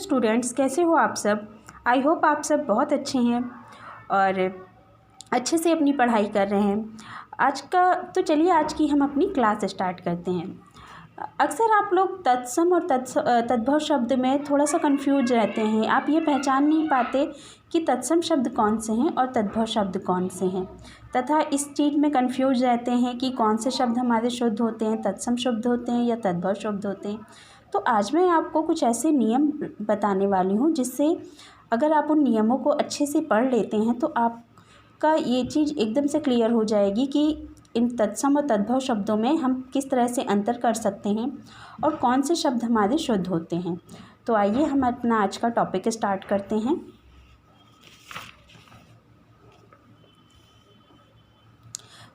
Students, कैसे हो आप सब। आई होप आप सब बहुत अच्छे हैं और अच्छे से अपनी पढ़ाई कर रहे हैं। तो चलिए आज की हम अपनी क्लास स्टार्ट करते हैं। अक्सर आप लोग तत्सम और तद्भव शब्द में थोड़ा सा कंफ्यूज रहते हैं। आप ये पहचान नहीं पाते कि तत्सम शब्द कौन से हैं और तद्भव शब्द कौन से हैं, तथा इस चीज़ में कंफ्यूज रहते हैं कि कौन से शब्द हमारे शुद्ध होते हैं, तत्सम शब्द होते हैं या तद्भव शब्द होते हैं। तो आज मैं आपको कुछ ऐसे नियम बताने वाली हूँ जिससे अगर आप उन नियमों को अच्छे से पढ़ लेते हैं तो आपका ये चीज़ एकदम से क्लियर हो जाएगी कि इन तत्सम और तद्भव शब्दों में हम किस तरह से अंतर कर सकते हैं और कौन से शब्द हमारे शुद्ध होते हैं। तो आइए हम अपना आज का टॉपिक स्टार्ट करते हैं।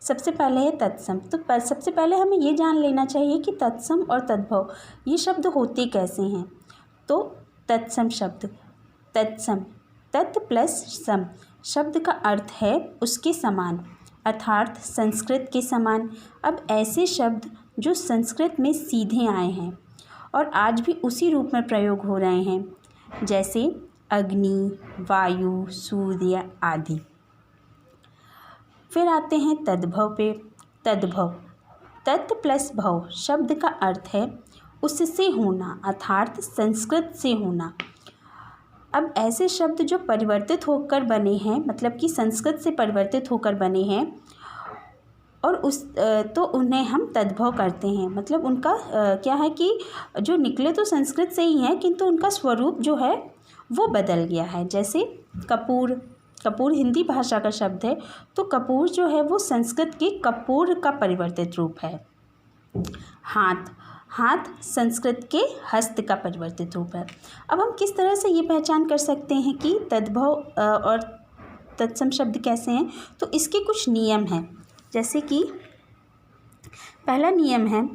सबसे पहले है तत्सम। तो सबसे पहले हमें ये जान लेना चाहिए कि तत्सम और तद्भव ये शब्द होते कैसे हैं। तो तत्सम शब्द, तत्सम तत् प्लस सम शब्द का अर्थ है उसके समान, अर्थात संस्कृत के समान। अब ऐसे शब्द जो संस्कृत में सीधे आए हैं और आज भी उसी रूप में प्रयोग हो रहे हैं, जैसे अग्नि, वायु, सूर्य आदि। फिर आते हैं तद्भव पे। तद्भव तत् प्लस भव शब्द का अर्थ है उससे होना, अर्थात संस्कृत से होना। अब ऐसे शब्द जो परिवर्तित होकर बने हैं, मतलब कि संस्कृत से परिवर्तित होकर बने हैं और तो उन्हें हम तद्भव करते हैं। मतलब उनका क्या है कि जो निकले तो संस्कृत से ही हैं किंतु उनका स्वरूप जो है वो बदल गया है। जैसे कपूर, कपूर हिंदी भाषा का शब्द है, तो कपूर जो है वो संस्कृत के कपूर का परिवर्तित रूप है। हाथ, हाथ संस्कृत के हस्त का परिवर्तित रूप है। अब हम किस तरह से ये पहचान कर सकते हैं कि तद्भव और तत्सम शब्द कैसे हैं। तो इसके कुछ नियम हैं, जैसे कि पहला नियम है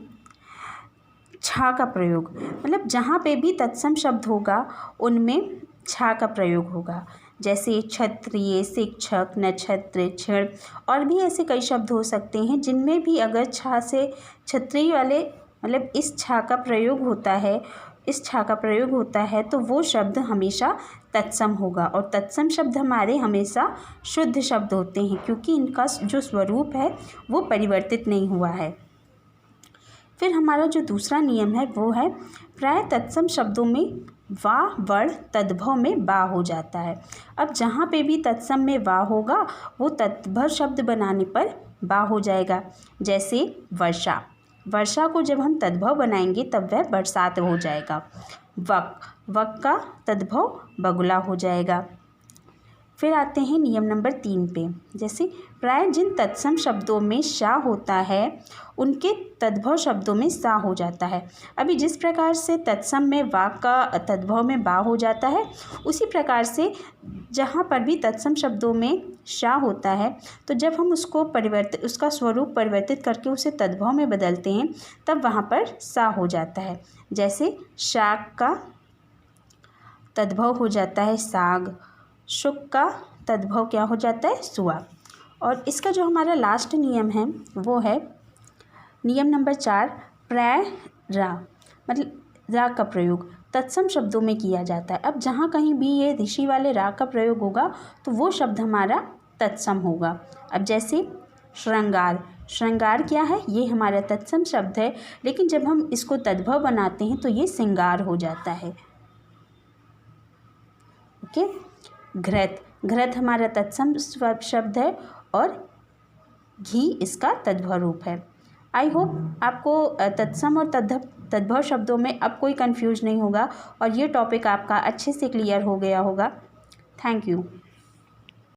छा का प्रयोग। मतलब जहाँ पे भी तत्सम शब्द होगा उनमें छा का प्रयोग होगा, जैसे क्षत्रिय, शिक्षक, नक्षत्र, क्षण और भी ऐसे कई शब्द हो सकते हैं जिनमें भी अगर छा से क्षत्रिय वाले मतलब इस छा का प्रयोग होता है, इस छा का प्रयोग होता है तो वो शब्द हमेशा तत्सम होगा। और तत्सम शब्द हमारे हमेशा शुद्ध शब्द होते हैं क्योंकि इनका जो स्वरूप है वो परिवर्तित नहीं हुआ है। फिर हमारा जो दूसरा नियम है वो है प्राय तत्सम शब्दों में वा वर्ण तद्भव में बा हो जाता है। अब जहाँ पे भी तत्सम में वा होगा वो तद्भव शब्द बनाने पर बा हो जाएगा। जैसे वर्षा, वर्षा को जब हम तद्भव बनाएंगे तब वह बरसात हो जाएगा। वक, वक का तद्भव बगुला हो जाएगा। फिर आते हैं नियम नंबर 3 पे। जैसे प्राय जिन तत्सम शब्दों में शा होता है उनके तद्भव शब्दों में सा हो जाता है। अभी जिस प्रकार से तत्सम में वा का तद्भव में बा हो जाता है, उसी प्रकार से जहाँ पर भी तत्सम शब्दों में शा होता है तो जब हम उसका स्वरूप परिवर्तित करके उसे तद्भव में बदलते हैं तब वहाँ पर सा हो जाता है। जैसे शाक का तद्भव हो जाता है साग, शुक का तद्भव क्या हो जाता है सुआ। और इसका जो हमारा लास्ट नियम है वो है नियम नंबर 4, प्राय रा, मतलब रा का प्रयोग तत्सम शब्दों में किया जाता है। अब जहाँ कहीं भी ये ऋषि वाले रा का प्रयोग होगा तो वो शब्द हमारा तत्सम होगा। अब जैसे श्रृंगार, श्रृंगार क्या है, ये हमारा तत्सम शब्द है, लेकिन जब हम इसको तद्भव बनाते हैं तो ये श्रृंगार हो जाता है। ओके। घृत, घृत हमारा तत्सम शब्द है और घी इसका तद्भव रूप है। आई होप आपको तत्सम और तद्भव शब्दों में अब कोई कंफ्यूज नहीं होगा और ये टॉपिक आपका अच्छे से क्लियर हो गया होगा। Thank you.